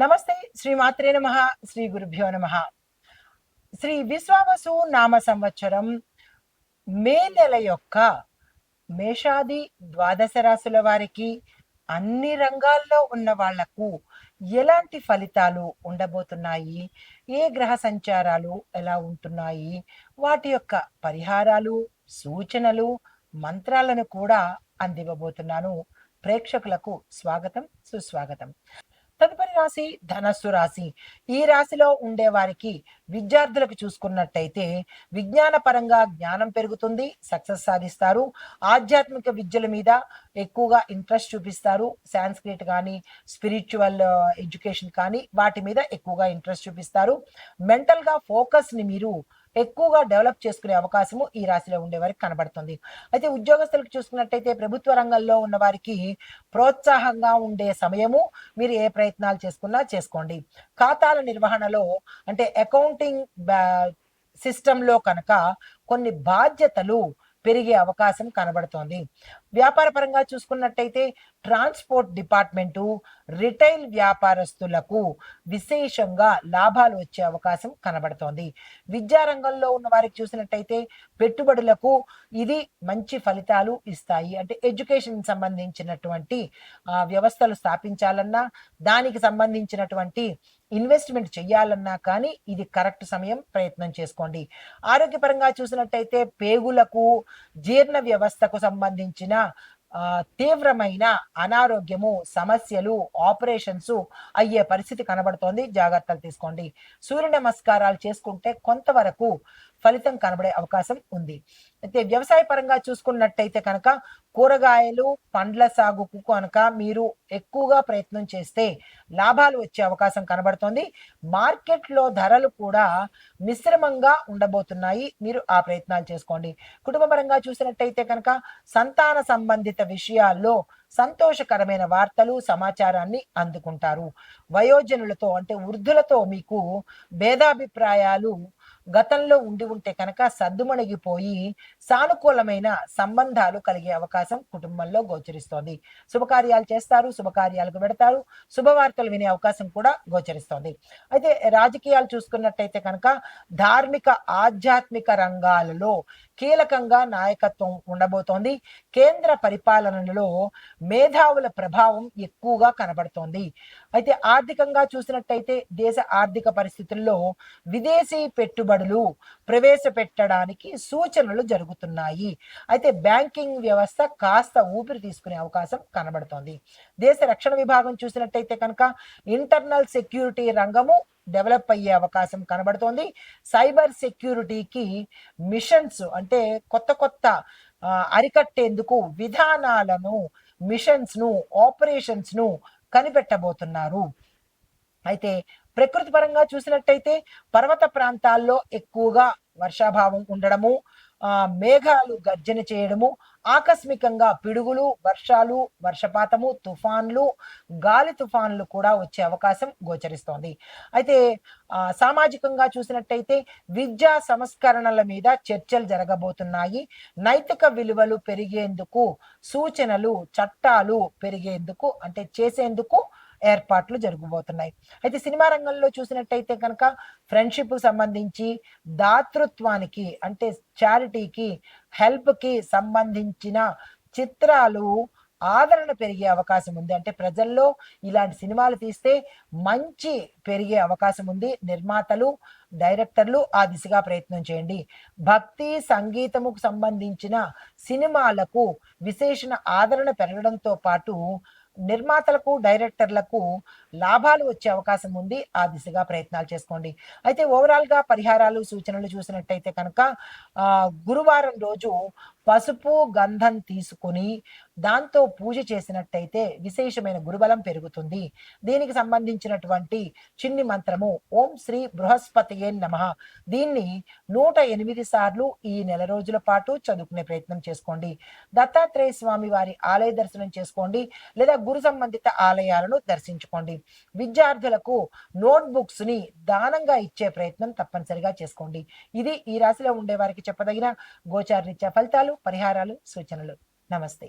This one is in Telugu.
నమస్తే. శ్రీమాత్రే నమః. శ్రీ గురుభ్యో నమః. శ్రీ విశ్వావసు నామ సంవత్సరం మే నెల యొక్క మేషాది ద్వాదశ రాశుల వారికి అన్ని రంగాల్లో ఉన్న వాళ్లకు ఎలాంటి ఫలితాలు ఉండబోతున్నాయి, ఏ గ్రహ సంచారాలు ఎలా ఉంటున్నాయి, వాటి యొక్క పరిహారాలు, సూచనలు, మంత్రాలను కూడా అందివ్వబోతున్నాను. ప్రేక్షకులకు స్వాగతం, సుస్వాగతం. తదుపరి రాశి ధనస్సు రాశి. ఈ రాశిలో ఉండే వారికి విద్యార్థులకు చూసుకున్నట్టయితే విజ్ఞాన పరంగా జ్ఞానం పెరుగుతుంది, సక్సెస్ సాధిస్తారు. ఆధ్యాత్మిక విద్యల మీద ఎక్కువగా ఇంట్రెస్ట్ చూపిస్తారు. సాంస్క్రిట్ కానీ, స్పిరిచువల్ ఎడ్యుకేషన్ కానీ వాటి మీద ఎక్కువగా ఇంట్రెస్ట్ చూపిస్తారు. మెంటల్గా ఫోకస్ని మీరు ఎక్కువగా డెవలప్ చేసుకునే అవకాశము ఈ రాశిలో ఉండే వారికి కనబడుతుంది. అయితే ఉద్యోగస్తులకు చూసుకున్నట్టయితే ప్రభుత్వ రంగంలో ఉన్న వారికి ప్రోత్సాహంగా ఉండే సమయము. మీరు ఏ ప్రయత్నాలు చేసుకున్నా చేసుకోండి. ఖాతాల నిర్వహణలో అంటే అకౌంటింగ్ సిస్టంలో కనుక కొన్ని బాధ్యతలు పెరిగే అవకాశం కనబడుతోంది. వ్యాపార పరంగా చూసుకున్నట్టయితే ట్రాన్స్పోర్ట్ డిపార్ట్మెంటు, రిటైల్ వ్యాపారస్తులకు విశేషంగా లాభాలు వచ్చే అవకాశం కనబడుతోంది. విద్యారంగంలో ఉన్న వారికి చూసినట్టయితే పెట్టుబడులకు ఇది మంచి ఫలితాలు ఇస్తాయి. అంటే ఎడ్యుకేషన్ సంబంధించినటువంటి వ్యవస్థలు స్థాపించాలన్నా, దానికి సంబంధించినటువంటి ఇన్వెస్ట్మెంట్ చెయ్యాలన్నా కానీ ఇది కరెక్ట్ సమయం, ప్రయత్నం చేసుకోండి. ఆరోగ్యపరంగా చూసినట్టయితే పేగులకు, జీర్ణ వ్యవస్థకు సంబంధించిన తీవ్రమైన అనారోగ్యము, సమస్యలు, ఆపరేషన్స్ అయ్యే పరిస్థితి కనబడుతోంది. జాగ్రత్తలు తీసుకోండి. సూర్య నమస్కారాలు చేసుకుంటే కొంతవరకు ఫలితం కనబడే అవకాశం ఉంది. అయితే వ్యవసాయ పరంగా చూసుకున్నట్టయితే కనుక కూరగాయలు, పండ్ల సాగుకు కనుక మీరు ఎక్కువగా ప్రయత్నం చేస్తే లాభాలు వచ్చే అవకాశం కనబడుతోంది. మార్కెట్లో ధరలు కూడా మిశ్రమంగా ఉండబోతున్నాయి. మీరు ఆ ప్రయత్నాలు చేసుకోండి. కుటుంబ పరంగా చూసినట్టయితే కనుక సంతాన సంబంధిత విషయాల్లో సంతోషకరమైన వార్తలు, సమాచారాన్ని అందుకుంటారు. వయోజనులతో అంటే వృద్ధులతో మీకు భేదాభిప్రాయాలు గతంలో ఉండి ఉంటే కనుక సద్దుమణిగిపోయి సానుకూలమైన సంబంధాలు కలిగే అవకాశం కుటుంబంలో గోచరిస్తోంది. శుభకార్యాలు చేస్తారు, శుభకార్యాలకు పెడతారు, శుభవార్తలు వినే అవకాశం కూడా గోచరిస్తోంది. అయితే రాజకీయాలు చూసుకున్నట్టయితే కనుక ధార్మిక, ఆధ్యాత్మిక రంగాలలో కీలకంగా నాయకత్వం ఉండబోతోంది. కేంద్ర పరిపాలనలో మేధావుల ప్రభావం ఎక్కువగా కనబడుతోంది. అయితే ఆర్థికంగా చూసినట్టయితే దేశ ఆర్థిక పరిస్థితుల్లో విదేశీ పెట్టుబడులు ప్రవేశపెట్టడానికి సూచనలు జరుగుతున్నాయి. అయితే బ్యాంకింగ్ వ్యవస్థ కాస్త ఊపిరి తీసుకునే అవకాశం కనబడుతోంది. దేశ రక్షణ విభాగం చూసినట్టయితే కనుక ఇంటర్నల్ సెక్యూరిటీ రంగము డెవలప్ అయ్యే అవకాశం కనబడుతోంది. సైబర్ సెక్యూరిటీకి మిషన్స్ అంటే కొత్త కొత్త అరికట్టేందుకు విధానాలను, మిషన్స్ను, ఆపరేషన్స్ను కనిపెట్టబోతున్నారు. అయితే ప్రకృతి పరంగా చూసినట్టయితే పర్వత ప్రాంతాల్లో ఎక్కువగా వర్షాభావం ఉండడము, మేఘాలు గర్జన చేయడము, ఆకస్మికంగా పిడుగులు, వర్షాలు, వర్షపాతము, తుఫాన్లు, గాలి తుఫాన్లు కూడా వచ్చే అవకాశం గోచరిస్తోంది. అయితే సామాజికంగా చూసినట్టయితే విద్యా సంస్కరణల మీద చర్చలు జరగబోతున్నాయి. నైతిక విలువలు పెరిగేందుకు సూచనలు, చట్టాలు పెరిగేందుకు అంటే చేసేందుకు ఏర్పాట్లు జరగబోతున్నాయి. అయితే సినిమా రంగంలో చూసినట్టయితే కనుక ఫ్రెండ్షిప్ సంబంధించి, దాతృత్వానికి అంటే చారిటీకి, హెల్ప్కి సంబంధించిన చిత్రాలు ఆదరణ పెరిగే అవకాశం ఉంది. అంటే ప్రజల్లో ఇలాంటి సినిమాలు తీస్తే మంచి పెరిగే అవకాశం ఉంది. నిర్మాతలు, డైరెక్టర్లు ఆ దిశగా ప్రయత్నం చేయండి. భక్తి, సంగీతముకు సంబంధించిన సినిమాలకు విశేషణ ఆదరణ పెరగడంతో పాటు నిర్మాతలకు, డైరెక్టర్లకు లాభాలు వచ్చే అవకాశం ఉంది. ఆ దిశగా ప్రయత్నాలు చేసుకోండి. అయితే ఓవరాల్గా పరిహారాలు, సూచనలు చూసినట్టయితే కనుక గురువారం రోజు పసుపు, గంధం తీసుకుని దాంతో పూజ చేసినట్టయితే విశేషమైన గురుబలం పెరుగుతుంది. దీనికి సంబంధించినటువంటి చిన్ని మంత్రము ఓం శ్రీ బృహస్పతియే నమః. దీన్ని 108 సార్లు ఈ నెల రోజుల పాటు చదువుకునే ప్రయత్నం చేసుకోండి. దత్తాత్రేయ స్వామి వారి ఆలయ దర్శనం చేసుకోండి, లేదా గురు సంబంధిత ఆలయాలను దర్శించుకోండి. విద్యార్థులకు నోట్బుక్స్ ని దానంగా ఇచ్చే ప్రయత్నం తప్పనిసరిగా చేసుకోండి. ఇది ఈ రాశిలో ఉండే వారికి చెప్పదగిన గోచారరీత్యా ఫలితాలు, పరిహారాలు, సూచనలు. నమస్తే.